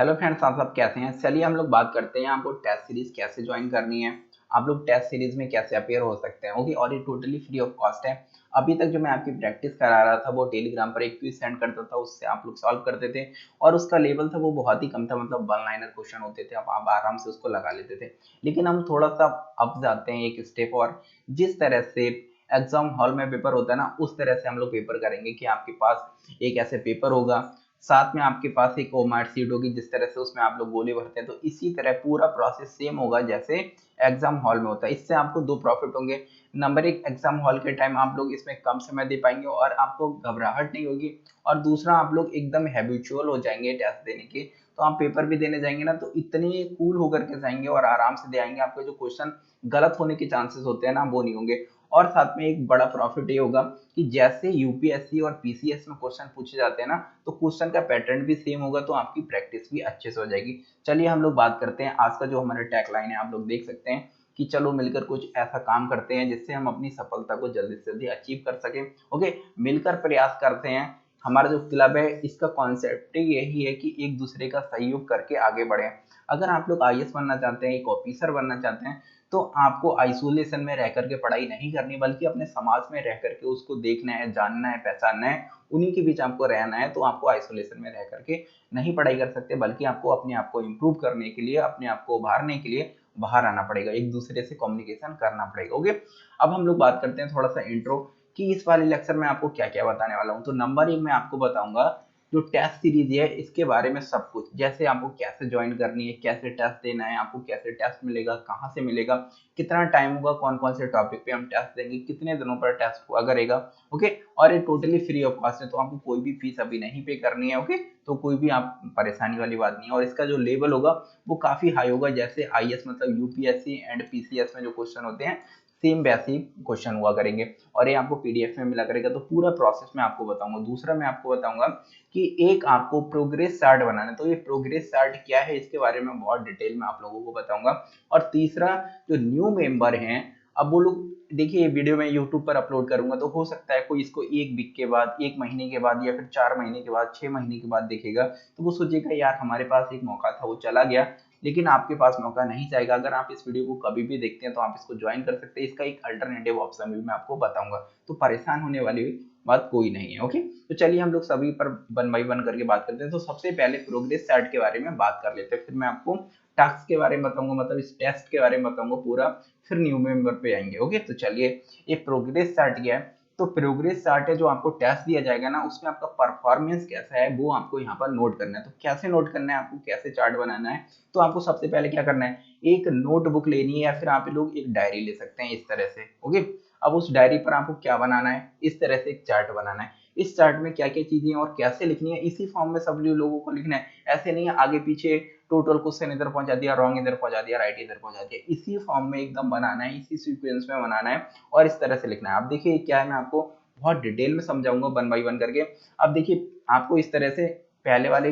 Hello friends, आप सब कैसे हैं। चलिए हम लोग बात करते हैं आपको टेस्ट सीरीज कैसे ज्वाइन करनी है, आप लोग टेस्ट सीरीज में कैसे अपेयर हो सकते हैं। ओके, और ये टोटली फ्री ऑफ कॉस्ट है। अभी तक जो मैं आपकी प्रैक्टिस करा रहा था वो टेलीग्राम पर एक क्विज सेंड करता था, उससे आप लोग सॉल्व करते थे और उसका लेवल था वो बहुत ही कम था, मतलब वन लाइनर क्वेश्चन होते थे, आप आराम से उसको लगा लेते थे। लेकिन हम थोड़ा सा अप जाते हैं एक स्टेप, और जिस तरह से एग्जाम हॉल में पेपर होता है ना, उस तरह से हम लोग पेपर करेंगे कि आपके पास एक ऐसे पेपर होगा, साथ में आपके पास एक ओमार सीट होगी, जिस तरह से उसमें आप लोग गोली भरते हैं, तो इसी तरह पूरा प्रोसेस सेम होगा जैसे एग्जाम हॉल में होता है। इससे आपको दो प्रॉफिट होंगे। नंबर एक, एग्जाम हॉल के टाइम आप लोग इसमें कम समय दे पाएंगे और आपको घबराहट नहीं होगी, और दूसरा आप लोग एकदम हैबिचुअल हो जाएंगे टेस्ट देने के। तो आप पेपर भी देने जाएंगे ना, तो इतने कूल होकर के जाएंगे और आराम से दे आएंगे, आपके जो क्वेश्चन गलत होने के चांसेस होते हैं ना, वो नहीं होंगे। और साथ में एक बड़ा प्रॉफिट ये होगा कि जैसे यूपीएससी और पीसीएस में क्वेश्चन पूछे जाते हैं ना, तो क्वेश्चन का पैटर्न भी सेम होगा, तो आपकी प्रैक्टिस भी अच्छे से हो जाएगी। चलिए हम लोग बात करते हैं आज का जो हमारा टैगलाइन है, आप लोग देख सकते हैं कि चलो मिलकर कुछ ऐसा काम करते हैं जिससे हम अपनी सफलता को जल्दी से जल्दी अचीव कर सकें। ओके, मिलकर प्रयास करते हैं। हमारा जो क्लब है इसका कॉन्सेप्ट यही है कि एक दूसरे का सहयोग करके आगे बढ़े। अगर आप लोग आईएएस बनना चाहते हैं, एक ऑफिसर बनना चाहते हैं, तो आपको आइसोलेशन में रह करके पढ़ाई नहीं करनी, बल्कि अपने समाज में रह करके उसको देखना है, जानना है, पहचानना है, उन्हीं के बीच आपको रहना है। तो आपको आइसोलेशन में रह करके नहीं पढ़ाई कर सकते, बल्कि आपको अपने आप को इम्प्रूव करने के लिए, अपने आप को उभारने के लिए बाहर आना पड़ेगा, एक दूसरे से कम्युनिकेशन करना पड़ेगा। ओके, अब हम लोग बात करते हैं थोड़ा सा इंट्रो कि इस वाले लेक्चर में आपको क्या क्या बताने वाला हूँ। तो नंबर एक मैं आपको बताऊंगा जो टेस्ट सीरीज है इसके बारे में सब कुछ, जैसे आपको कैसे ज्वाइन करनी है, कैसे टेस्ट देना है, आपको कैसे टेस्ट मिलेगा, कहाँ से मिलेगा, कितना टाइम होगा, कौन कौन से टॉपिक पे हम टेस्ट देंगे, कितने दिनों पर टेस्ट हुआ करेगा। ओके, और ये टोटली फ्री ऑफ कॉस्ट है, तो आपको कोई भी फीस अभी नहीं पे करनी है। ओके, तो कोई भी आप परेशानी वाली बात नहीं है, और इसका जो लेवल होगा वो काफी हाई होगा, जैसे आईएएस मतलब यूपीएससी एंड पीसीएस में जो क्वेश्चन होते हैं सेम वैसे ही क्वेश्चन हुआ करेंगे, और ये आपको पीडीएफ में मिला करेगा। तो पूरा प्रोसेस मैं आपको बताऊंगा। दूसरा मैं आपको बताऊंगा कि एक आपको प्रोग्रेस चार्ट बनाना है, तो ये प्रोग्रेस चार्ट क्या है इसके बारे में बहुत डिटेल में आप लोगों को बताऊंगा। और तीसरा, जो न्यू मेंबर हैं, अब वो लोग देखिए, ये वीडियो मैं यूट्यूब पर अपलोड करूंगा, तो हो सकता है कोई इसको एक वीक के बाद, एक महीने के बाद, या फिर 4 महीने के बाद, 6 महीने के बाद देखेगा, तो वो सोचेगा यार हमारे पास एक मौका था वो चला गया। लेकिन आपके पास मौका नहीं जाएगा। अगर आप इस वीडियो को कभी भी देखते हैं तो आप इसको ज्वाइन कर सकते हैं। इसका एक अल्टरनेटिव ऑप्शन भी मैं आपको बताऊंगा, तो परेशान होने वाली बात कोई नहीं है। ओके, तो चलिए हम लोग सभी पर वन बाई वन करके बात करते हैं। तो सबसे पहले प्रोग्रेस चार्ट के बारे में बात कर लेते हैं, फिर मैं आपको टास्क के बारे में बताऊंगा, मतलब इस टेस्ट के बारे में बताऊंगा पूरा, फिर न्यू मेंबर पे आएंगे। ओके, तो चलिए, ये प्रोग्रेस चार्ट क्या है। तो प्रोग्रेस चार्ट है जो आपको टेस्ट दिया जाएगा ना, उसमें आपका परफॉर्मेंस कैसा है वो आपको यहाँ पर नोट करना है। तो कैसे नोट करना है, आपको कैसे चार्ट बनाना है, तो आपको सबसे पहले क्या करना है, एक नोटबुक लेनी है, या फिर आप लोग एक डायरी ले सकते हैं इस तरह से। ओके, अब उस डायरी पर आपको क्या बनाना है, इस तरह से एक चार्ट बनाना है। इस चार्ट में क्या क्या चीजें और कैसे लिखनी है, इसी फॉर्म में सब लोगों को लिखना है। ऐसे नहीं है आगे पीछे टोटल क्वेश्चन इधर पहुंचा दिया, रॉन्ग इधर पहुंचा दिया, राइट इधर पहुंचा दिया, इसी फॉर्म में एकदम बनाना है, इसी सीक्वेंस में बनाना है, और इस तरह से लिखना है। अब देखिए क्या है, मैं आपको बहुत डिटेल में समझाऊंगा वन बाई वन करके। अब देखिए, आपको इस तरह से पहले वाले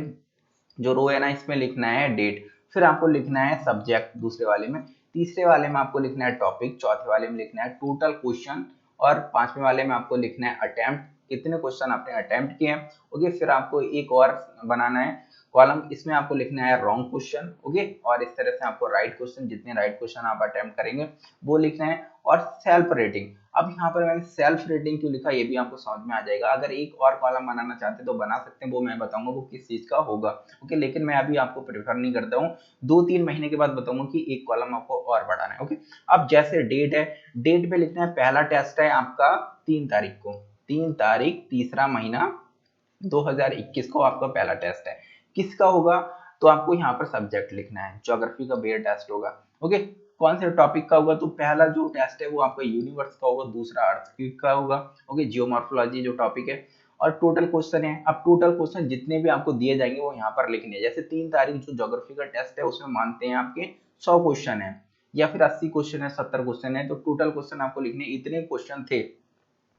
जो रो है ना, इसमें लिखना है डेट, फिर आपको लिखना है सब्जेक्ट दूसरे वाले में, तीसरे वाले में आपको लिखना है टॉपिक, चौथे वाले में लिखना है टोटल क्वेश्चन, और पांचवें वाले में आपको लिखना है अटेम्प्ट, कितने क्वेश्चन आपने अटेम्प्ट किए हैं। ओके, फिर आपको एक और बनाना है कॉलम, इसमें आपको लिखना है रॉन्ग क्वेश्चन। ओके, और इस तरह से आपको राइट क्वेश्चन, जितने राइट क्वेश्चन आप अटेम्प्ट करेंगे वो लिखना है, और सेल्फ रेटिंग। अब यहाँ पर मैंने सेल्फ रेटिंग क्यों लिखा, ये भी आपको समझ में आ जाएगा। अगर एक और कॉलम बनाना चाहते हैं तो बना सकते हैं, वो मैं बताऊंगा वो किस चीज का होगा। ओके, लेकिन मैं अभी आपको प्रेफर नहीं करता हूँ, 2-3 महीने के बाद बताऊंगा कि एक कॉलम आपको और बढ़ाना है। ओके, अब जैसे डेट है, डेट पे लिखना है पहला टेस्ट है आपका 3 तारीख को, 3 तारीख तीसरा महीना 2021 को आपका पहला टेस्ट है। किसका होगा, तो आपको यहाँ पर सब्जेक्ट लिखना है, ज्योग्राफी का बेयर टेस्ट होगा। ओके, कौन से टॉपिक का होगा, तो पहला जो टेस्ट है वो आपका यूनिवर्स का होगा, दूसरा अर्थ का होगा। ओके, जियोमॉर्फोलॉजी जो टॉपिक है, और टोटल क्वेश्चन है। अब टोटल क्वेश्चन जितने भी आपको दिए जाएंगे वो यहाँ पर लिखने हैं। जैसे 3 तारीख जो ज्योग्राफी का टेस्ट है उसमें मानते हैं आपके 100 क्वेश्चन है, या फिर 80 क्वेश्चन है, 70 क्वेश्चन है, तो टोटल क्वेश्चन आपको लिखने इतने क्वेश्चन थे,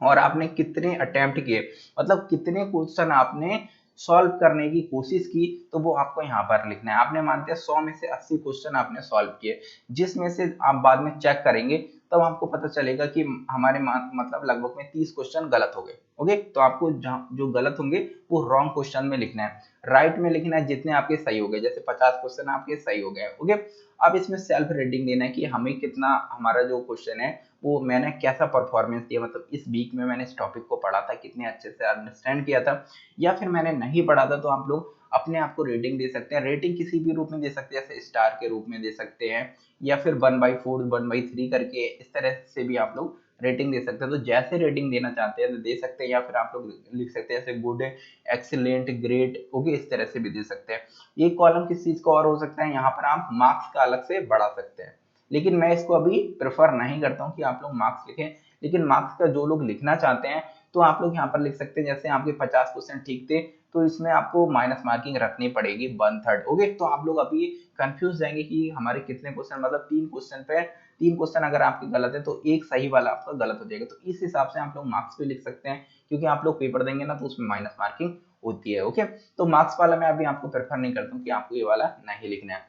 और आपने कितने अटेम्प्ट किए, मतलब कितने क्वेश्चन आपने सॉल्व करने की कोशिश की, तो वो आपको यहाँ पर लिखना है। आपने मानते हैं 100 में से 80 क्वेश्चन आपने सॉल्व किए, जिसमें से आप बाद में चेक करेंगे तब आपको पता चलेगा कि हमारे मतलब लगभग में 30 क्वेश्चन गलत हो गए। ओके, तो आपको जो गलत होंगे वो रॉन्ग क्वेश्चन में लिखना है, राइट में लिखना है जितने आपके सही हो गए। जैसे 50 क्वेश्चन आपके सही हो गए। ओके, अब इसमें सेल्फ रेटिंग देना है कि हमें कितना, हमारा जो क्वेश्चन है वो मैंने कैसा परफॉर्मेंस दिया, मतलब इस वीक में मैंने इस टॉपिक को पढ़ा था, कितने अच्छे से अंडरस्टैंड किया था, या फिर मैंने नहीं पढ़ा था। तो आप लोग अपने आप को रेटिंग दे सकते हैं। रेटिंग किसी भी रूप में दे सकते हैं, जैसे स्टार के रूप में दे सकते हैं, या फिर 1/4 1/3 करके इस तरह से भी आप लोग रेटिंग दे सकते हैं। तो जैसे रेटिंग देना चाहते हैं तो दे सकते हैं, या फिर आप लोग लिख सकते हैं जैसे गुड, एक्सीलेंट, ग्रेट। ओके, इस तरह से भी दे सकते हैं। ये कॉलम किस चीज का और हो सकता है, यहाँ पर आप मार्क्स का अलग से बढ़ा सकते हैं, लेकिन मैं इसको अभी प्रेफर नहीं करता हूँ कि आप लोग मार्क्स लिखें। लेकिन मार्क्स का जो लोग लिखना चाहते हैं तो आप लोग यहाँ पर लिख सकते हैं, जैसे आपके 50% ठीक थे तो इसमें आपको माइनस मार्किंग रखनी पड़ेगी 1/3। ओके, तो आप लोग अभी कंफ्यूज जाएंगे कि हमारे कितने क्वेश्चन, मतलब 3 क्वेश्चन पे 3 क्वेश्चन अगर आपके गलत है तो एक सही वाला आपका गलत हो जाएगा। तो इस हिसाब से आप लोग मार्क्स भी लिख सकते हैं, क्योंकि आप लोग पेपर देंगे ना तो उसमें माइनस मार्किंग होती है। ओके, तो मार्क्स वाला मैं अभी आपको प्रेफर नहीं करता हूँ कि आपको ये वाला नहीं लिखना है।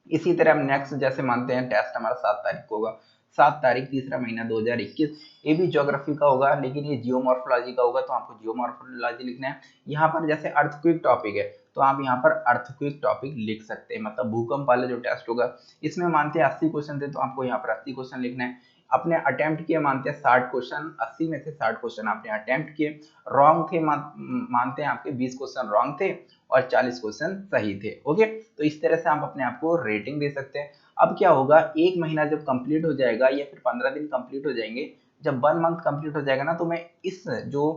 इसी तरह हम नेक्स्ट जैसे मानते हैं टेस्ट हमारा 7 तारीख को होगा, 7 तारीख तीसरा महीना 2021। ये भी ज्योग्राफी का होगा, लेकिन ये जियोमॉर्फोलॉजी का होगा, तो आपको जियोमॉर्फोलॉजी लिखना है। यहाँ पर जैसे अर्थक्वेक टॉपिक है तो आप यहाँ पर अर्थक्वेक टॉपिक लिख सकते हैं, मतलब भूकंप वाला जो टेस्ट होगा इसमें मानते हैं 80 क्वेश्चन थे तो आपको यहाँ पर 80 क्वेश्चन लिखना है। अपने अटेम्प्ट किए मानते हैं 60 क्वेश्चन, 80 में से 60 क्वेश्चन आपने अटेम्प्ट किए, रॉन्ग थे मानते हैं आपके 20 क्वेश्चन रॉन्ग थे और 40 क्वेश्चन सही थे। ओके, तो इस तरह से आप अपने आप को रेटिंग दे सकते हैं। अब क्या होगा, एक महीना जब कंप्लीट हो जाएगा या फिर 15 दिन कंप्लीट हो जाएंगे, जब 1 मंथ कंप्लीट हो जाएगा ना, तो मैं इस जो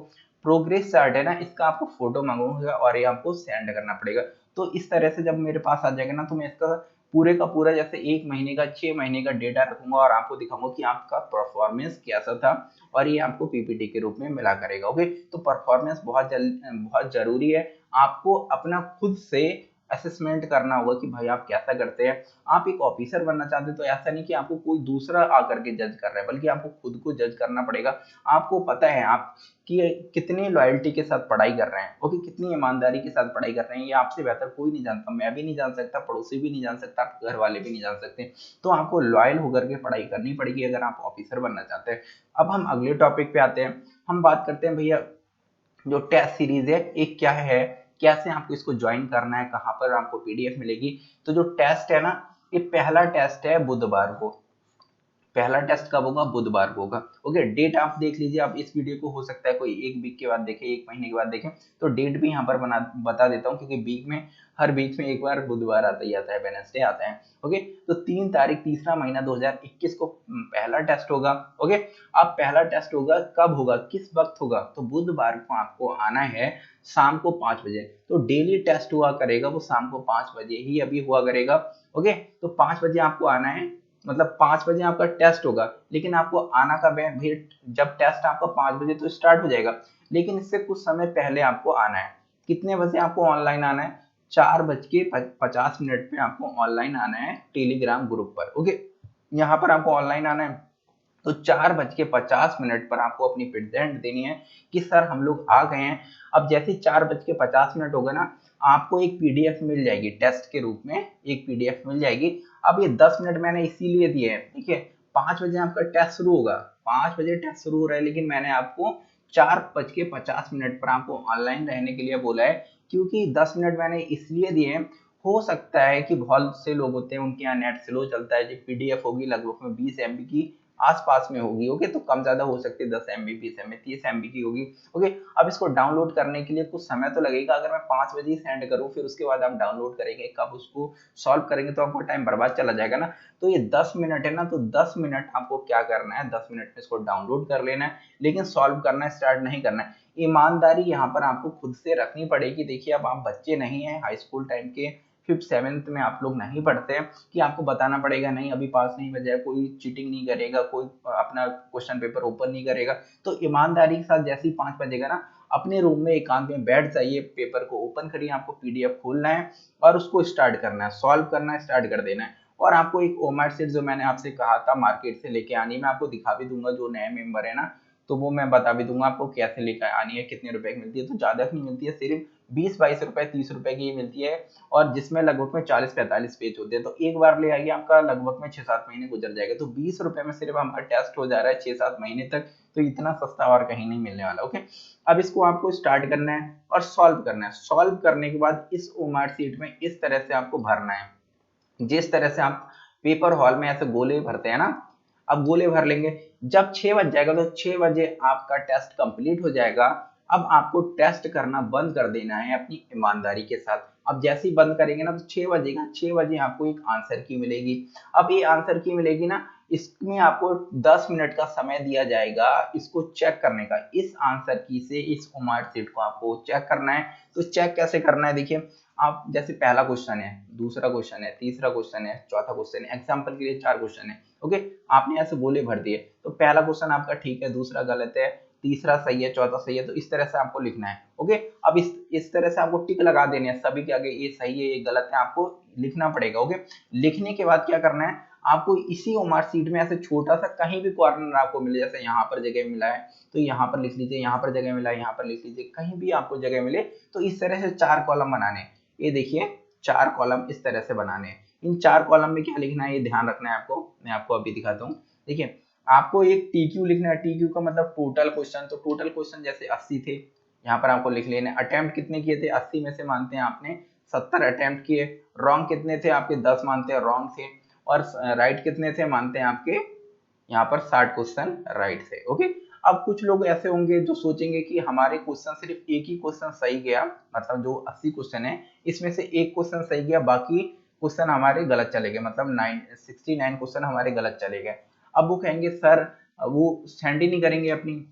प्रोग्रेस चार्ट है ना इसका आपको फोटो मांगूंगा और ये आपको सेंड करना पड़ेगा। तो इस तरह से जब मेरे पास आ जाएगा ना तो मैं इसका पूरे का पूरा जैसे 1 महीने का 6 महीने का डेटा रखूंगा और आपको दिखाऊंगा कि आपका परफॉर्मेंस कैसा था, और ये आपको पीपीटी के रूप में मिला करेगा। ओके, तो परफॉर्मेंस बहुत जरूरी है। आपको अपना खुद से असेसमेंट करना होगा कि भाई आप कैसा करते हैं। आप एक ऑफिसर बनना चाहते हैं तो ऐसा नहीं कि आपको कोई दूसरा आकर के जज कर रहा है, बल्कि आपको खुद को जज करना पड़ेगा। आपको पता है आप कि कितनी लॉयल्टी के साथ पढ़ाई कर रहे हैं, ओके, कितनी ईमानदारी के साथ पढ़ाई कर रहे हैं, ये आपसे बेहतर कोई नहीं जानता। मैं भी नहीं जान सकता, पड़ोसी भी नहीं जान सकता, घर वाले भी नहीं जान सकते। तो आपको लॉयल होकर के पढ़ाई करनी पड़ेगी अगर आप ऑफिसर बनना चाहते हैं। अब हम अगले टॉपिक पे आते हैं। हम बात करते हैं भैया जो टेस्ट सीरीज है एक क्या है, कैसे आपको इसको ज्वाइन करना है, कहाँ पर आपको पीडीएफ मिलेगी। तो जो टेस्ट है ना, ये पहला टेस्ट है बुधवार को। पहला टेस्ट कब होगा, बुधवार को होगा। ओके, डेट आप देख लीजिए, आप इस वीडियो को हो सकता है कोई 1 वीक के बाद देखें, 1 महीने के बाद देखें, तो डेट भी यहाँ पर बता देता हूँ, क्योंकि वीक में हर वीक में एक बार बुधवार आता ही आता है, वेडनेसडे आता है। ओके, तो 3 तारीख तीसरा महीना 2021 को पहला टेस्ट होगा। ओके, अब पहला टेस्ट होगा कब होगा, किस वक्त होगा, तो बुधवार को आपको आना है शाम को 5 बजे। तो डेली टेस्ट हुआ करेगा वो शाम को 5 बजे ही अभी हुआ करेगा। ओके, तो 5 बजे आपको आना है, मतलब 5 बजे आपका टेस्ट होगा, लेकिन आपको आना कब है भाई, जब टेस्ट आपका 5 बजे तो स्टार्ट हो जाएगा, लेकिन इससे कुछ समय पहले आपको आना है। कितने बजे आपको ऑनलाइन आना है, 4:50 पे आपको ऑनलाइन आना है टेलीग्राम ग्रुप पर। ओके, यहाँ पर आपको ऑनलाइन आना है, तो 4:50 पर आपको अपनी प्रेजेंट देनी है कि सर हम लोग आ गए हैं। अब जैसे 4:50 होगा ना, आपको एक पीडीएफ मिल जाएगी टेस्ट के रूप में, एक पीडीएफ मिल जाएगी। अब ये 10 मिनट मैंने इसीलिए दिए हैं, ठीक है, 5 बजे आपका टेस्ट शुरू होगा, 5 बजे टेस्ट शुरू हो रहा है, लेकिन मैंने आपको 4:50 पर आपको ऑनलाइन रहने के लिए बोला है, क्योंकि 10 मिनट मैंने इसलिए दिए हैं। हो सकता है कि बहुत से लोग होते हैं उनके यहाँ नेट स्लो चलता है, जो पीडीएफ होगी लगभग में 20 MB की आसपास में होगी। ओके, तो कम ज्यादा हो सकती है, 10 MB 20 MB 30 MB की होगी। ओके, अब इसको डाउनलोड करने के लिए कुछ समय तो लगेगा। अगर मैं 5 बजे सेंड करूँ फिर उसके बाद आप डाउनलोड करेंगे, कब उसको सॉल्व करेंगे, तो आपको टाइम बर्बाद चला जाएगा ना। तो ये 10 मिनट है ना, तो 10 मिनट आपको क्या करना है, 10 मिनट में इसको डाउनलोड कर लेना है, लेकिन सॉल्व करना स्टार्ट नहीं करना है। ईमानदारी यहाँ पर आपको खुद से रखनी पड़ेगी। देखिए, अब आप बच्चे नहीं हैं, हाई स्कूल टाइम के 5th 7th में आप लोग नहीं पढ़ते हैं कि आपको बताना पड़ेगा नहीं अभी पास नहीं बचा है, कोई चीटिंग नहीं करेगा, कोई अपना क्वेश्चन पेपर ओपन नहीं करेगा। तो ईमानदारी के साथ जैसे ही 5 बजेगा ना, अपने रूम में एकांत में बैठ जाइए, पेपर को ओपन करिए, आपको पीडीएफ खोलना है और उसको स्टार्ट करना है, सॉल्व करना है, स्टार्ट कर देना है। और आपको एक ओमार सीट जो मैंने आपसे कहा था मार्केट से लेके आनी, मैं आपको दिखा भी दूंगा, जो नए मेंबर है ना तो वो मैं बता भी दूंगा आपको कैसे लेकर आनी है, कितने रुपए की मिलती है। तो ज्यादा की नहीं मिलती है, सिर्फ 20-22 रुपए 30 रुपए की मिलती है, और जिसमें लगभग में 40-45 पेज होते हैं। तो एक बार ले आइए, आपका लगभग में 6-7 महीने गुजर जाएगा। तो 20 रुपए में सिर्फ हमारा टेस्ट हो जा रहा है 6-7 महीने तक। तो इतना सस्ता और कहीं नहीं मिलने वाला। ओके, अब इसको आपको स्टार्ट करना है और सॉल्व करना है। सॉल्व करने के बाद इस ओमार शीट में इस तरह से आपको भरना है, जिस तरह से आप पेपर हॉल में ऐसे गोले भरते हैं ना, अब गोले भर लेंगे। जब 6 बज जाएगा तो 6 बजे आपका टेस्ट कंप्लीट हो जाएगा। अब आपको टेस्ट करना बंद कर देना है अपनी ईमानदारी के साथ। अब जैसे ही बंद करेंगे ना तो 6 बजेगा, 6 बजे आपको एक आंसर की मिलेगी। अब ये आंसर की मिलेगी ना, इसमें आपको 10 मिनट का समय दिया जाएगा इसको चेक करने का। इस आंसर की से इस ओमार शीट को आपको चेक करना है। तो चेक कैसे करना है, देखिए आप जैसे पहला क्वेश्चन है, दूसरा क्वेश्चन है, तीसरा क्वेश्चन है, चौथा क्वेश्चन है, एग्जांपल के लिए 4 क्वेश्चन है। ओके, आपने ऐसे गोले भर दिए, तो पहला क्वेश्चन आपका ठीक है, दूसरा गलत है, तीसरा सही है, चौथा सही है। तो इस तरह से आपको लिखना है। ओके, अब इस तरह से आपको टिक लगा देने हैं सभी के आगे, ये सही है ये गलत है, आपको लिखना पड़ेगा। ओके, लिखने के बाद क्या करना है, आपको इसी ओमार शीट में ऐसे छोटा सा कहीं भी कॉर्नर आपको मिले, जैसे यहाँ पर जगह मिला है तो यहाँ पर लिख लीजिए, यहाँ पर जगह मिला है यहाँ पर लिख लीजिए, कहीं भी आपको जगह मिले तो इस तरह से 4 कॉलम बनाने। ये देखिए 4 कॉलम इस तरह से बनाने हैं। इन 4 कॉलम में क्या लिखना है ये ध्यान रखना है आपको, मैं आपको अभी दिखाता हूँ। देखिए आपको एक टीक्यू लिखना है, टीक्यू का मतलब टोटल क्वेश्चन। तो टोटल क्वेश्चन जैसे 80 थे, यहाँ पर आपको लिख लेने। अटेम्प्ट कितने किए थे, 80 में से मानते हैं आपने 70 अटेम्प्ट किए। रॉन्ग कितने थे आपके, 10 मानते हैं रॉन्ग थे। और राइट कितने थे मानते हैं आपके, यहाँ पर 60 क्वेश्चन राइट थे। ओके, अब कुछ लोग ऐसे होंगे जो सोचेंगे कि हमारे क्वेश्चन सिर्फ एक ही क्वेश्चन सही गया, मतलब जो 80 क्वेश्चन है इसमें से एक क्वेश्चन सही गया, बाकी क्वेश्चन हमारे गलत चले गए, मतलब 69 क्वेश्चन हमारे गलत चले गए। अब वो कहेंगे सर, वो सेंड ही नहीं करेंगे अपनी।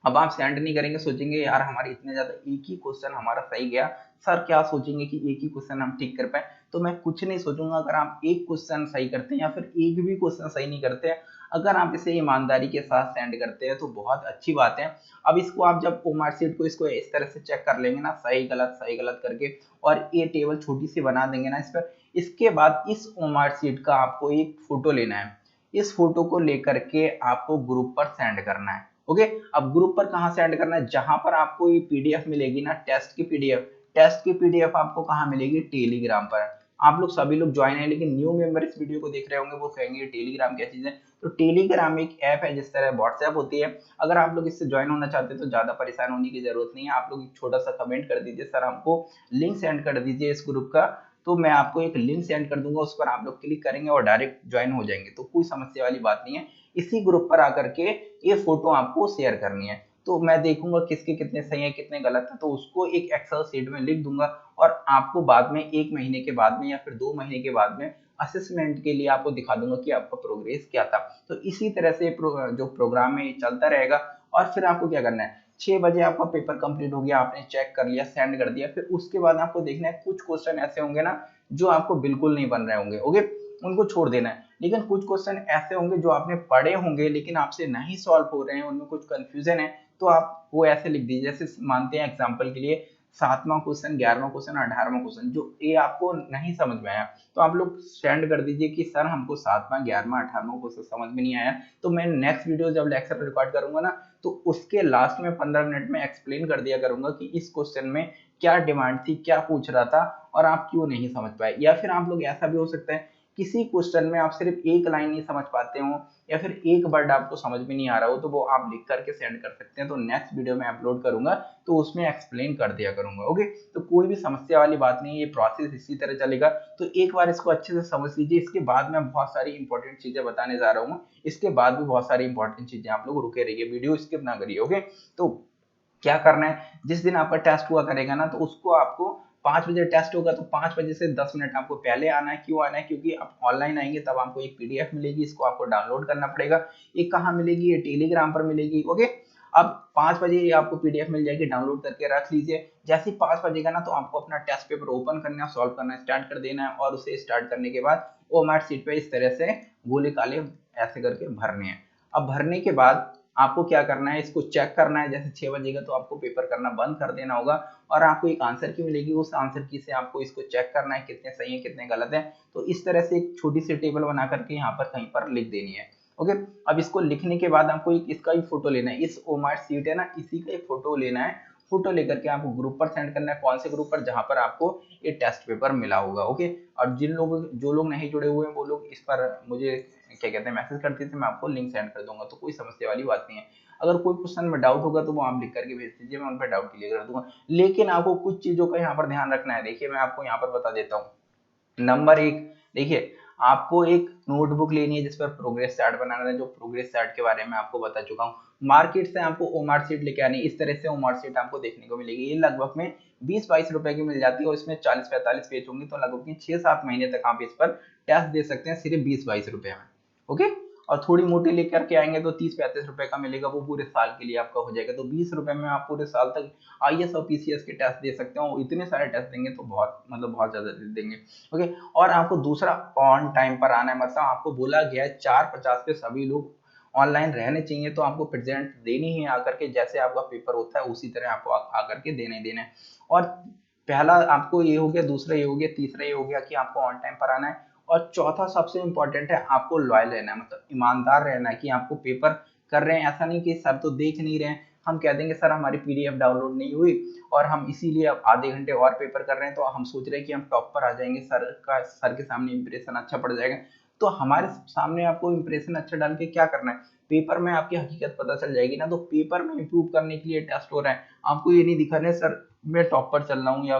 अब आप सेंड नहीं करेंगे, सोचेंगे यार हमारे इतने ज्यादा एक ही क्वेश्चन हमारा सही गया, सर क्या सोचेंगे कि एक ही क्वेश्चन हम ठीक कर पाए। तो मैं कुछ नहीं सोचूंगा, अगर आप एक क्वेश्चन सही करते हैं या फिर एक भी क्वेश्चन सही नहीं करते हैं, अगर आप इसे ईमानदारी के साथ सेंड करते हैं तो बहुत अच्छी बात है। अब इसको आप जब ओमार शीट को इसको इस तरह से चेक कर लेंगे ना, सही गलत करके, और ये टेबल छोटी सी बना देंगे ना इस पर, इसके बाद इस ओमार शीट का आपको एक फोटो लेना है। इस फोटो को लेकर के आपको ग्रुप पर सेंड करना है। ओके, अब ग्रुप पर कहाँ सेंड करना है, जहां पर आपको ये पीडीएफ मिलेगी ना, टेस्ट की पीडीएफ, टेस्ट की पीडीएफ आपको कहाँ मिलेगी, टेलीग्राम पर। आप लोग सभी लोग ज्वाइन है, लेकिन न्यू मेंबर इस वीडियो को देख रहे होंगे वो कहेंगे टेलीग्राम क्या चीज है। तो टेलीग्राम एक ऐप है जिस तरह व्हाट्सएप होती है। अगर आप लोग इससे ज्वाइन होना चाहते हैं तो ज्यादा परेशान होने की जरूरत नहीं है। आप लोग एक छोटा सा कमेंट कर दीजिए, सर हमको लिंक सेंड कर दीजिए इस ग्रुप का, तो मैं आपको एक लिंक सेंड कर दूंगा, उस पर आप लोग क्लिक करेंगे और डायरेक्ट ज्वाइन हो जाएंगे। तो कोई समस्या वाली बात नहीं है। इसी ग्रुप पर आकर के ये फोटो आपको शेयर करनी है। तो मैं देखूंगा किसके कितने सही है कितने गलत है, तो उसको एक एक्सेल शीट में लिख दूंगा, और आपको बाद में 1 महीने के बाद में या फिर 2 महीने के बाद में असेसमेंट के लिए आपको दिखा दूंगा कि आपका प्रोग्रेस क्या था। तो इसी तरह से जो प्रोग्राम है ये चलता रहेगा। और फिर आपको क्या करना है, 6 बजे आपका पेपर कंप्लीट हो गया, आपने चेक कर लिया, सेंड कर दिया। फिर उसके बाद आपको देखना है कुछ क्वेश्चन ऐसे होंगे ना जो आपको बिल्कुल नहीं बन रहे होंगे। ओके, उनको छोड़ देना है। लेकिन कुछ क्वेश्चन ऐसे होंगे जो आपने पढ़े होंगे लेकिन आपसे नहीं सॉल्व हो रहे हैं, उनमें कुछ कंफ्यूजन है, तो आप वो ऐसे लिख दीजिए। जैसे मानते हैं एग्जांपल के लिए 7वां क्वेश्चन, 11वां क्वेश्चन, 18वां क्वेश्चन, जो ये आपको नहीं समझ में आया, तो आप लोग सेंड कर दीजिए कि सर हमको 7वां, 11वां, 18वां क्वेश्चन समझ में नहीं आया। तो मैं नेक्स्ट वीडियो जब लेक्चर रिकॉर्ड करूंगा ना, तो उसके लास्ट में 15 मिनट में एक्सप्लेन कर दिया करूंगा कि इस क्वेश्चन में क्या डिमांड थी, क्या पूछ रहा था, और आप क्यों नहीं समझ पाए। या फिर आप लोग ऐसा भी हो सकता है किसी क्वेश्चन में आप सिर्फ एक लाइन नहीं समझ पाते हो, या फिर एक वर्ड आपको समझ में नहीं आ रहा हो, तो वो आप लिख करके सेंड कर सकते हैं। तो नेक्स्ट वीडियो में अपलोड करूंगा तो उसमें एक्सप्लेन कर दिया करूंगा। ओके, तो कोई भी समस्या वाली बात नहीं है, ये प्रोसेस इसी तरह चलेगा। तो एक बार इसको अच्छे से समझ लीजिए। इसके बाद मैं बहुत सारी इंपॉर्टेंट चीजें बताने जा रहा हूँ, इसके बाद भी बहुत सारी इंपॉर्टेंट चीजें, आप लोग रुके रहिए, वीडियो स्किप ना करिए। ओके, तो क्या करना है, जिस दिन आपका टेस्ट हुआ करेगा ना, तो उसको आपको 5 बजे टेस्ट होगा, तो 5 बजे से 10 मिनट आपको पहले आना है। क्यों आना है, क्योंकि आप ऑनलाइन आएंगे तब आपको एक पीडीएफ मिलेगी, इसको आपको डाउनलोड करना पड़ेगा। ये कहाँ मिलेगी, ये टेलीग्राम पर मिलेगी। ओके, अब 5 बजे आपको पीडीएफ मिल जाएगी, डाउनलोड करके रख लीजिए। जैसे ही 5 बजेगा ना, तो आपको अपना टेस्ट पेपर ओपन करना है, सॉल्व करना स्टार्ट कर देना है, और उसे स्टार्ट करने के बाद ओमार शीट पे इस तरह से गोले काले ऐसे करके भरने हैं। अब भरने के बाद आपको क्या करना है, इसको चेक करना है। जैसे 6 बजेगा तो आपको पेपर करना बंद कर देना होगा, और आपको एक आंसर की मिलेगी, उस आंसर की से आपको इसको चेक करना है कितने सही है कितने गलत है। तो इस तरह से एक छोटी सी टेबल बना करके यहाँ पर कहीं पर लिख देनी है। ओके, अब इसको लिखने के बाद आपको एक इसका ही फोटो लेना है, इस ओमार शीट है ना, इसी का एक फोटो लेना है। फोटो लेकर के आपको ग्रुप पर सेंड करना है। कौन से ग्रुप पर? जहां पर आपको ये टेस्ट पेपर मिला होगा। ओके, और जो लोग नहीं जुड़े हुए हैं वो लोग इस पर मुझे क्या कहते हैं मैसेज कर दीजिए, मैं आपको लिंक सेंड कर दूंगा, तो कोई समस्या वाली बात नहीं है। अगर कोई क्वेश्चन में डाउट होगा तो वो आप लिख करके भेज दीजिए, मैं उन पर डाउट क्लियर कर दूंगा। लेकिन आपको कुछ चीजों का यहाँ पर ध्यान रखना है। देखिए मैं आपको यहाँ पर बता देता हूँ। नंबर एक, देखिए आपको एक नोटबुक लेनी है जिस पर प्रोग्रेस चार्ट बनाना है, जो प्रोग्रेस चार्ट के बारे में आपको बता चुका हूँ। मार्केट से आपको ओमार शीट लेके आनी है, इस तरह से ओमार शीट आपको देखने को मिलेगी। ये लगभग में 20-22 रुपए की मिल जाती है और इसमें 40-45 पेज होंगे, तो लगभग 6-7 महीने तक आप इस पर टेस्ट दे सकते हैं सिर्फ 20-22 रुपए में। ओके, और थोड़ी मोटी लेकर के आएंगे तो 30-35 रुपए का मिलेगा, वो पूरे साल के लिए आपका हो जाएगा। तो 20 रुपए में आप पूरे साल तक आईएएस और पीसीएस के टेस्ट दे सकते हो। इतने सारे टेस्ट देंगे तो बहुत ज्यादा दे देंगे। ओके, और आपको दूसरा ऑन टाइम पर आना है, मतलब आपको बोला गया है 4:50 पे सभी लोग ऑनलाइन रहने चाहिए, तो आपको प्रेजेंट देनी है आकर के, जैसे आपका पेपर होता है उसी तरह आपको आकर के देने हैं। और पहला आपको ये हो गया, दूसरा ये हो गया, तीसरा ये हो गया कि आपको ऑन टाइम पर आना है, और चौथा सबसे इंपॉर्टेंट है आपको लॉयल रहना है, मतलब ईमानदार रहना है कि आपको पेपर कर रहे हैं। ऐसा नहीं कि सर तो देख नहीं रहे हैं, हम कह देंगे सर हमारी पीडीएफ डाउनलोड नहीं हुई और हम इसीलिए अब आधे घंटे और पेपर कर रहे हैं, तो हम सोच रहे हैं कि हम टॉप पर आ जाएंगे, सर के सामने इंप्रेशन अच्छा पड़ जाएगा। तो हमारे सामने आपको इंप्रेशन अच्छा डाल के क्या करना है, पेपर में आपकी हकीकत पता चल जाएगी ना। तो पेपर में इंप्रूव करने के लिए टेस्ट हो रहा है, आपको ये नहीं दिखाना है सर मैं टॉप पर चल रहा हूँ। या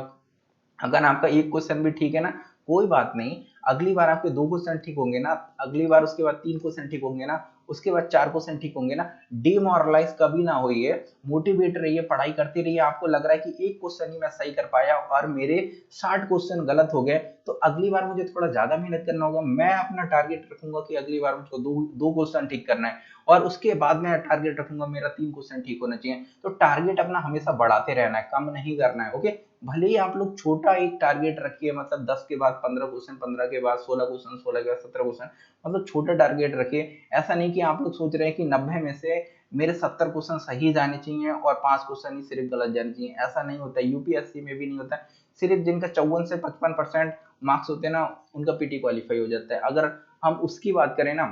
अगर आपका एक क्वेश्चन भी ठीक है ना, कोई बात नहीं, अगली बार आपके 2 क्वेश्चन ठीक होंगे ना, अगली बार उसके बाद 3 क्वेश्चन ठीक होंगे ना, उसके बाद 4 क्वेश्चन ठीक होंगे ना। डिमोरलाइज कभी ना होइए, मोटिवेट रहिए, पढ़ाई करते रहिए। आपको लग रहा है कि एक क्वेश्चन ही मैं सही कर पाया और मेरे 60 क्वेश्चन गलत हो गए, तो अगली बार मुझे थोड़ा ज्यादा मेहनत करना होगा। मैं अपना टारगेट रखूंगा कि अगली बार मुझको दो क्वेश्चन ठीक करना है, और उसके बाद मैं टारगेट रखूंगा मेरा 3 क्वेश्चन ठीक होना चाहिए। तो टारगेट अपना हमेशा बढ़ाते रहना है, कम नहीं करना है। ओके, भले ही आप लोग छोटा एक टारगेट रखिए, मतलब 10 के बाद 15 क्वेश्चन, 15 के बाद 16 क्वेश्चन, 16 के बाद 17 क्वेश्चन, मतलब छोटा टारगेट रखिए। ऐसा नहीं कि आप लोग सोच रहे हैं कि 90 में से मेरे 70 क्वेश्चन सही जाने चाहिए और 5 क्वेश्चन ही सिर्फ गलत जाने चाहिए। ऐसा नहीं होता, यूपीएससी में भी नहीं होता। सिर्फ जिनका 54 से 55% मार्क्स होते हैं ना, उनका पीटी क्वालिफाई हो जाता है। अगर हम उसकी बात करें ना,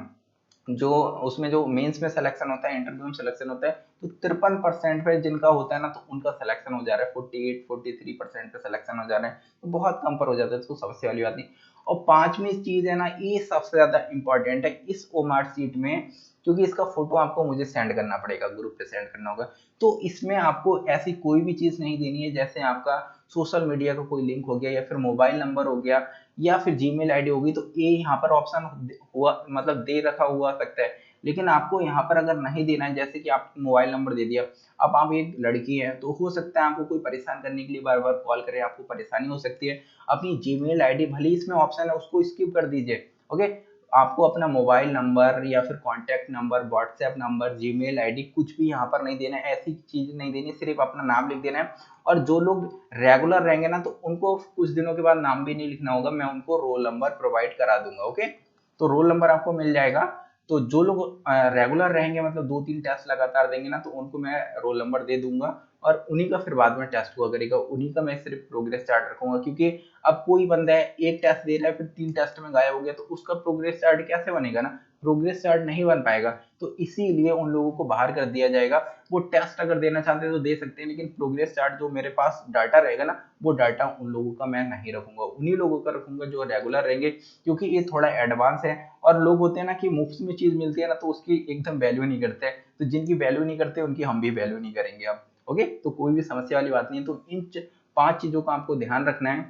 जो उसमें जो मेंस में सिलेक्शन होता है, इंटरव्यू में सिलेक्शन होता है, तो 53% पे जिनका होता है ना, तो उनका सिलेक्शन हो जा रहा है। 48-43% पे सिलेक्शन हो जा रहा है, तो बहुत कम पर हो जाता है, तो समस्या वाली बात नहीं। और पांचवी चीज है ना, ये सबसे ज्यादा इंपॉर्टेंट है इस ओमार सीट में, क्योंकि इसका फोटो आपको मुझे सेंड करना पड़ेगा, ग्रुप पे सेंड करना होगा। तो इसमें आपको ऐसी कोई भी चीज नहीं देनी है, जैसे आपका सोशल मीडिया का कोई लिंक हो गया, या फिर मोबाइल नंबर हो गया, या फिर जीमेल आईडी होगी, तो ये यहाँ पर ऑप्शन हुआ, मतलब दे रखा हुआ सकता है। लेकिन आपको यहाँ पर अगर नहीं देना है, जैसे कि आप मोबाइल नंबर दे दिया, अब आप एक लड़की है तो हो सकता है आपको कोई परेशान करने के लिए बार बार कॉल करे, आपको परेशानी हो सकती है। अपनी जीमेल आईडी, भले इसमें ऑप्शन है उसको स्किप कर दीजिए। ओके, आपको अपना मोबाइल नंबर या फिर contact number, WhatsApp number, Gmail ID कुछ भी यहाँ पर नहीं देना है, ऐसी चीज नहीं देनी, सिर्फ अपना नाम लिख देना है। और जो लोग रेगुलर रहेंगे ना, तो उनको कुछ दिनों के बाद नाम भी नहीं लिखना होगा, मैं उनको रोल नंबर प्रोवाइड करा दूंगा। ओके, तो रोल नंबर आपको मिल जाएगा। तो जो लोग रेगुलर रहेंगे, मतलब 2-3 टेस्ट लगातार देंगे ना, तो उनको मैं रोल नंबर दे दूंगा, और उन्हीं का फिर बाद में टेस्ट हुआ करेगा, उन्हीं का मैं सिर्फ प्रोग्रेस चार्ट रखूंगा। क्योंकि अब कोई बंदा है एक टेस्ट दे रहा है फिर 3 टेस्ट में गायब हो गया, तो उसका प्रोग्रेस चार्ट कैसे बनेगा ना, प्रोग्रेस चार्ट नहीं बन पाएगा। तो इसीलिए उन लोगों को बाहर कर दिया जाएगा। वो टेस्ट अगर देना चाहते हैं तो दे सकते हैं, लेकिन प्रोग्रेस चार्ट जो मेरे पास डाटा रहेगा ना, वो डाटा उन लोगों का मैं नहीं रखूंगा, उन्हीं लोगों का रखूंगा जो रेगुलर रहेंगे। क्योंकि ये थोड़ा एडवांस है, और लोग होते हैं ना कि मुफ्त में चीज मिलती है ना, तो उसकी एकदम वैल्यू नहीं करते। तो जिनकी वैल्यू नहीं करते उनकी हम भी वैल्यू नहीं करेंगे अब। ओके, तो कोई भी समस्या वाली बात नहीं है। तो इन 5 चीजों का आपको ध्यान रखना है,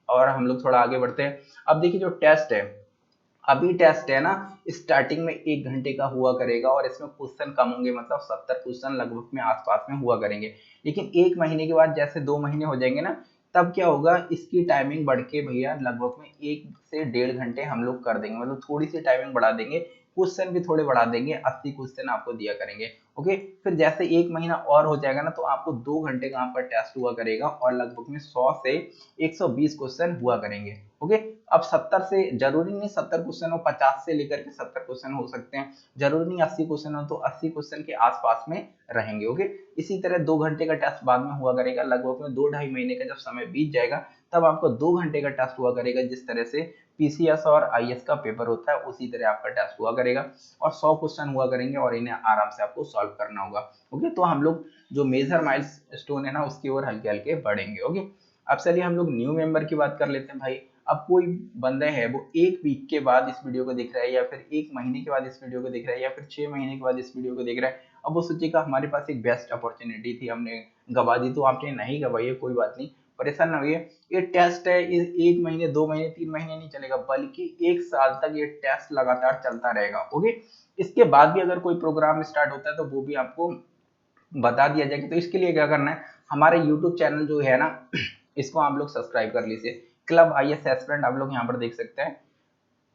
और हम लोग थोड़ा आगे बढ़ते हैं। अब देखिए जो टेस्ट है, अभी टेस्ट है ना, स्टार्टिंग में 1 घंटे का हुआ करेगा, और इसमें क्वेश्चन कम होंगे, मतलब 70 क्वेश्चन लगभग में आसपास में हुआ करेंगे। लेकिन 1 महीने के बाद जैसे 2 महीने हो जाएंगे ना, तब क्या होगा, इसकी टाइमिंग बढ़ के भैया लगभग में 1 से 1.5 घंटे हम लोग कर देंगे, मतलब थोड़ी सी टाइमिंग बढ़ा देंगे, क्वेश्चन भी थोड़े बढ़ा देंगे, 80 क्वेश्चन आपको दिया करेंगे। ओके, फिर जैसे 1 महीना और हो जाएगा ना, तो आपको 2 घंटे का आपका टेस्ट हुआ करेगा, और लगभग में 100 से 120 क्वेश्चन हुआ करेंगे। ओके, अब 70 से जरूरी नहीं 70 क्वेश्चन हो, 50 से लेकर के 70 क्वेश्चन हो सकते हैं, जरूरी नहीं 80 क्वेश्चन हो, तो 80 क्वेश्चन के आसपास में रहेंगे। ओके, इसी तरह 2 घंटे का टेस्ट बाद में हुआ करेगा, लगभग में 2-2.5 महीने का जब समय बीत जाएगा, तब आपका 2 घंटे का टेस्ट हुआ करेगा। जिस तरह से पीसीएस और आईएएस का पेपर होता है उसी तरह आपका टेस्ट हुआ करेगा और 100 क्वेश्चन हुआ करेंगे और इन्हें आराम से आपको सॉल्व करना होगा। ओके, तो हम लोग जो मेजर माइलस्टोन है ना उसकी ओर हल्के हल्के बढ़ेंगे। ओके, अब चलिए हम लोग न्यू मेंबर की बात कर लेते हैं भाई। अब कोई बंदे है वो 1 वीक के बाद इस वीडियो को देख रहा है या फिर 1 महीने के बाद इस वीडियो को देख रहा है या फिर 6 महीने के बाद इस वीडियो को देख रहा है। अब वो सोचेगा हमारे पास एक बेस्ट अपॉर्चुनिटी थी, हमने गवा दी। तो आपने नहीं गवाई है, कोई बात नहीं, परेशान ना होइए। ये टेस्ट है, ये 1 महीने 2 महीने 3 महीने नहीं चलेगा, बल्कि 1 साल तक ये टेस्ट लगातार चलता रहेगा। ओके, इसके बाद भी अगर कोई प्रोग्राम स्टार्ट होता है तो वो भी आपको बता दिया जाएगा। तो इसके लिए क्या करना है, हमारे यूट्यूब चैनल जो है ना इसको आप लोग सब्सक्राइब कर लीजिए। क्लब आईएएस एस्पिरेंट आप लोग यहाँ पर देख सकते हैं।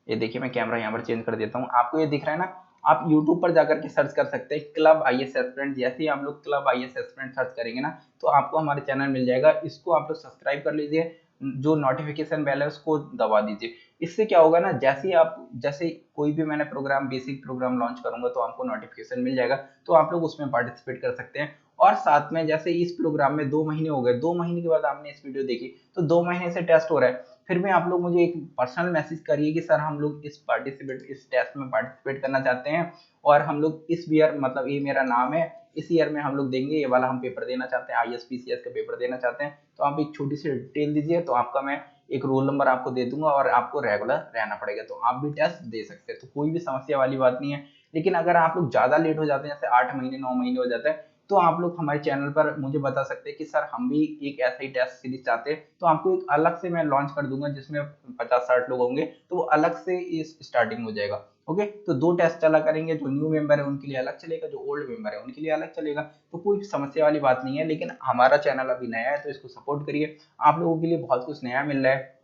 ये देखिए मैं कैमरा यहाँ पर चेंज कर देता हूँ, आपको ये दिख रहा है ना। आप YouTube पर जाकर के सर्च कर सकते हैं क्लब आईएएस एस्पिरेंट। जैसे ही आप लोग क्लब आईएएस एस्पिरेंट सर्च करेंगे ना तो आपको हमारे चैनल मिल जाएगा। इसको आप लोग सब्सक्राइब कर लीजिए, जो नोटिफिकेशन बेल है उसको दबा दीजिए। इससे क्या होगा ना, जैसे कोई भी मैंने प्रोग्राम बेसिक प्रोग्राम लॉन्च करूंगा तो आपको नोटिफिकेशन मिल जाएगा, तो आप लोग उसमें पार्टिसिपेट कर सकते हैं। और साथ में जैसे इस प्रोग्राम में 2 महीने हो गए, 2 महीने के बाद आपने इस वीडियो देखी तो 2 महीने से टेस्ट हो रहा है, फिर भी आप लोग मुझे एक पर्सनल मैसेज करिए कि सर हम लोग इस टेस्ट में पार्टिसिपेट करना चाहते हैं और हम लोग इस ईयर, मतलब ये मेरा नाम है, इस ईयर में हम लोग देंगे, ये वाला हम पेपर देना चाहते हैं, आईएएस पीसीएस का पेपर देना चाहते हैं। तो आप एक छोटी सी डिटेल दीजिए तो आपका मैं एक रोल नंबर आपको दे दूंगा और आपको रेगुलर रहना पड़ेगा, तो आप भी टेस्ट दे सकते हैं। तो कोई भी समस्या वाली बात नहीं है। लेकिन अगर आप लोग ज्यादा लेट हो जाते हैं, जैसे 8 महीने 9 महीने हो जाते हैं, तो आप लोग हमारे चैनल पर मुझे बता सकते हैं कि सर हम भी एक ऐसा ही टेस्ट सीरीज चाहते हैं, तो आपको एक अलग से मैं लॉन्च कर दूंगा जिसमें 50-60 लोग होंगे, तो वो अलग से इस स्टार्टिंग हो जाएगा। ओके, तो 2 टेस्ट चला करेंगे, जो न्यू मेंबर है उनके लिए अलग चलेगा, जो ओल्ड मेंबर है उनके लिए अलग चलेगा। तो कोई समस्या वाली बात नहीं है। लेकिन हमारा चैनल अभी नया है तो इसको सपोर्ट करिए, आप लोगों के लिए बहुत कुछ नया मिल रहा है।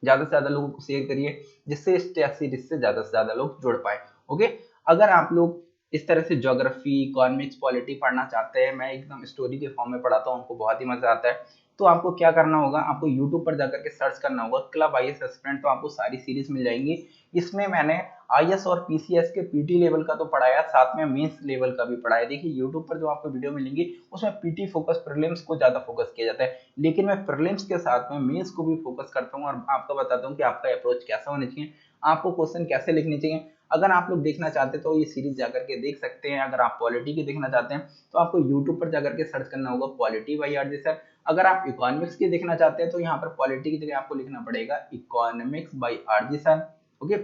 ज्यादा से ज्यादा लोगों को शेयर करिए जिससे इस टेस्ट सीरीज से ज्यादा लोग जुड़ पाए। ओके, अगर आप लोग इस तरह से ज्योग्राफी इकोनॉमिक्स पॉलिटी पढ़ना चाहते हैं, मैं एकदम स्टोरी के फॉर्म में पढ़ाता हूँ, उनको बहुत ही मजा आता है। तो आपको क्या करना होगा, आपको यूट्यूब पर जाकर के सर्च करना होगा क्लब आईएएस एस्पिरेंट, तो आपको सारी सीरीज मिल जाएंगी। इसमें मैंने आईएएस और पीसीएस के पीटी लेवल का तो पढ़ाया, साथ में मेंस लेवल का भी पढ़ाया। देखिए यूट्यूब पर जो आपको वीडियो मिलेंगी उसमें पीटी फोकस, प्रीलिम्स को ज्यादा फोकस किया जाता है, लेकिन मैं प्रीलिम्स के साथ में मेंस को भी फोकस करता हूँ और आपको बताता हूँ कि आपका अप्रोच कैसा होना चाहिए, आपको क्वेश्चन कैसे लिखने चाहिए। अगर आप लोग देखना चाहते हैं तो ये सीरीज जाकर के देख सकते हैं। अगर आप पॉलिटी की देखना चाहते हैं तो आपको यूट्यूब पर जाकर के सर्च करना होगा पॉलिटी बाय आरजी सर। अगर आप इकोनॉमिक्स की देखना चाहते हैं तो यहाँ पर पॉलिटी की जगह आपको लिखना पड़ेगा economics by RG sir. Okay,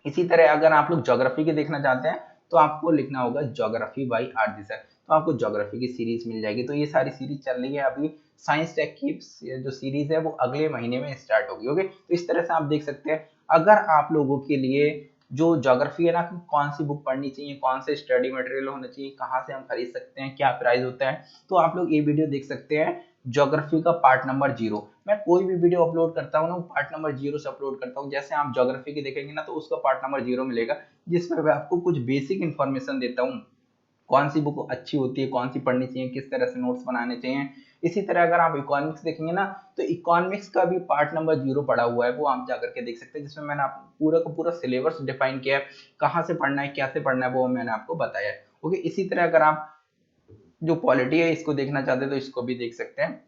इसी तरह अगर आप लोग ज्योग्राफी की देखना चाहते हैं तो आपको लिखना होगा ज्योग्राफी बाय आरजी सर, तो आपको ज्योग्राफी की सीरीज मिल जाएगी। तो ये सारी सीरीज चल रही है अभी। साइंस टेक की जो सीरीज है वो अगले महीने में स्टार्ट होगी। ओके, तो इस तरह से आप देख सकते हैं। अगर आप लोगों के लिए जो ज्योग्राफी है ना, कि कौन सी बुक पढ़नी चाहिए, कौन से स्टडी मटेरियल होना चाहिए, कहाँ से हम खरीद सकते हैं, क्या प्राइस होता है, तो आप लोग ये वीडियो देख सकते हैं ज्योग्राफी का पार्ट नंबर 0। मैं कोई भी वीडियो अपलोड करता हूँ ना पार्ट नंबर 0 से अपलोड करता हूँ। जैसे आप ज्योग्राफी की देखेंगे ना तो उसका पार्ट नंबर 0 मिलेगा, जिसमें मैं आपको कुछ बेसिक इन्फॉर्मेशन देता हूँ, कौन सी बुक अच्छी होती है, कौन सी पढ़नी चाहिए, किस तरह से नोट्स बनाने चाहिए। इसी तरह अगर आप इकोनॉमिक्स देखेंगे ना तो इकोनॉमिक्स का भी पार्ट नंबर 0 पड़ा हुआ है, वो आप जाकर के देख सकते हैं, जिसमें मैंने आप पूरा का पूरा सिलेबस डिफाइन किया है, कहाँ से पढ़ना है, कैसे पढ़ना है, वो मैंने आपको बताया है। ओके, इसी तरह अगर आप जो पॉलिटी है इसको देखना चाहते हैं तो इसको भी देख सकते हैं।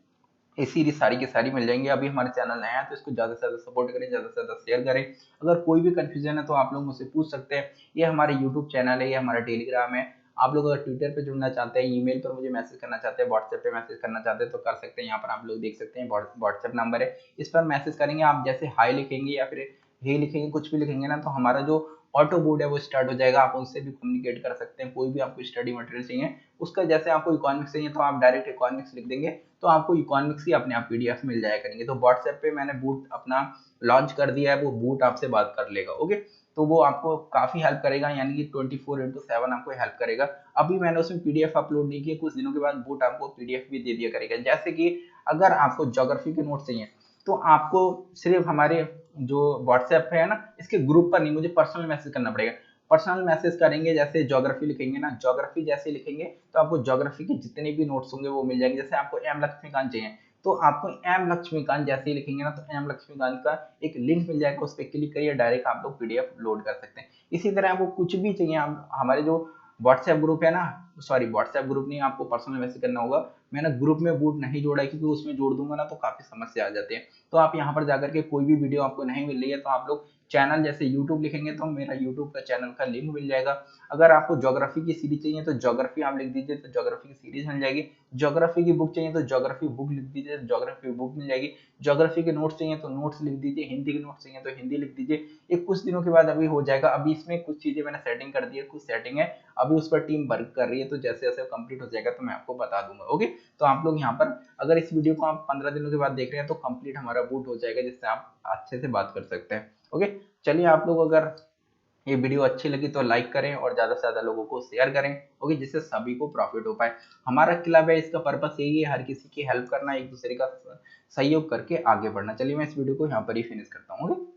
ये सीरीज सारी की सारी मिल जाएंगी। अभी हमारे चैनल नया है तो इसको ज्यादा से ज्यादा सपोर्ट करें, ज्यादा से ज्यादा शेयर करें। अगर कोई भी कंफ्यूजन है तो आप लोग मुझसे पूछ सकते हैं। ये हमारे यूट्यूब चैनल है, ये हमारा टेलीग्राम है। आप लोग अगर ट्विटर पे जुड़ना चाहते हैं, ईमेल पर मुझे मैसेज करना चाहते हैं, व्हाट्सएप पे मैसेज करना चाहते हैं तो कर सकते हैं। यहाँ पर आप लोग देख सकते हैं व्हाट्सएप नंबर है, इस पर मैसेज करेंगे आप, जैसे हाई लिखेंगे या फिर हे लिखेंगे, कुछ भी लिखेंगे ना, तो हमारा जो ऑटो बोर्ड है वो स्टार्ट हो जाएगा। आप उनसे भी कम्युनिकेट कर सकते हैं। कोई भी आपको स्टडी मटेरियल चाहिए उसका, जैसे आपको इकोनॉमिक्स चाहिए तो आप डायरेक्ट इकोनॉमिक्स लिख देंगे तो आपको इकोनॉमिक्स ही अपने आप पीडीएफ मिल जाया करेंगे। तो व्हाट्सएप पे मैंने बूट अपना लॉन्च कर दिया है, वो बूट आपसे बात कर लेगा। ओके, तो वो आपको काफी हेल्प करेगा, यानी कि 24/7 आपको हेल्प करेगा। अभी मैंने उसमें पीडीएफ अपलोड नहीं किया, कुछ दिनों के बाद बूट आपको पीडीएफ भी दे दिया करेगा। जैसे कि अगर आपको ज्योग्राफी के नोट चाहिए तो आपको सिर्फ हमारे जो व्हाट्सएप है ना, इसके ग्रुप पर नहीं, मुझे पर्सनल मैसेज करना पड़ेगा। पर्सनल मैसेज करेंगे, जैसे ज्योग्राफी लिखेंगे ना, ज्योग्राफी जैसे लिखेंगे तो आपको ज्योग्राफी के जितने भी नोट्स होंगे वो मिल जाएंगे। जैसे आपको एम लक्ष्मीकांत चाहिए तो आपको एम लक्ष्मीकांत जैसे ही लिखेंगे ना तो एम लक्ष्मीकांत का एक लिंक मिल जाएगा, उस पर क्लिक करिए, डायरेक्ट आप लोग पीडीएफ लोड कर सकते हैं। इसी तरह आपको कुछ भी चाहिए, आप हमारे जो व्हाट्सएप ग्रुप है ना, सॉरी व्हाट्सएप ग्रुप नहीं, आपको पर्सनल मैसेज करना होगा। मैंने ग्रुप में बूट नहीं जोड़ा है क्योंकि उसमें जोड़ दूंगा ना तो काफी समस्या आ जाती है। तो आप यहाँ पर जाकर के कोई भी वीडियो आपको नहीं मिल रही है तो आप लोग चैनल जैसे यूट्यूब लिखेंगे तो मेरा यूट्यूब का चैनल का लिंक मिल जाएगा। अगर आपको ज्योग्राफी की सीरीज चाहिए तो ज्योग्राफी आप लिख दीजिए तो ज्योग्राफी की सीरीज मिल जाएगी। ज्योग्राफी की बुक चाहिए तो ज्योग्राफी बुक लिख दीजिए तो ज्योग्राफी बुक मिल जाएगी। ज्योग्राफी के नोट्स चाहिए तो नोट्स लिख दीजिए, हिंदी के नोट्स चाहिए तो हिंदी लिख दीजिए। ये कुछ दिनों के बाद अभी हो जाएगा। अभी इसमें कुछ चीजें मैंने सेटिंग कर दी है, कुछ सेटिंग है अभी उस पर टीम वर्क कर रही है, तो जैसे जैसे कंप्लीट हो जाएगा तो मैं आपको बता दूंगा। ओके, तो आप लोग यहाँ पर अगर इस वीडियो को आप 15 दिनों के बाद देख रहे हैं तो कंप्लीट हमारा बूट हो जाएगा, जिससे आप अच्छे से बात कर सकते हैं। ओके, चलिए आप लोग अगर ये वीडियो अच्छी लगी तो लाइक करें और ज्यादा से ज्यादा लोगों को शेयर करें। ओके, जिससे सभी को प्रॉफिट हो पाए। हमारा क्लब है, इसका पर्पस यही है हर किसी की हेल्प करना, एक दूसरे का सहयोग करके आगे बढ़ना। चलिए मैं इस वीडियो को यहाँ पर ही फिनिश करता हूँ। ओके।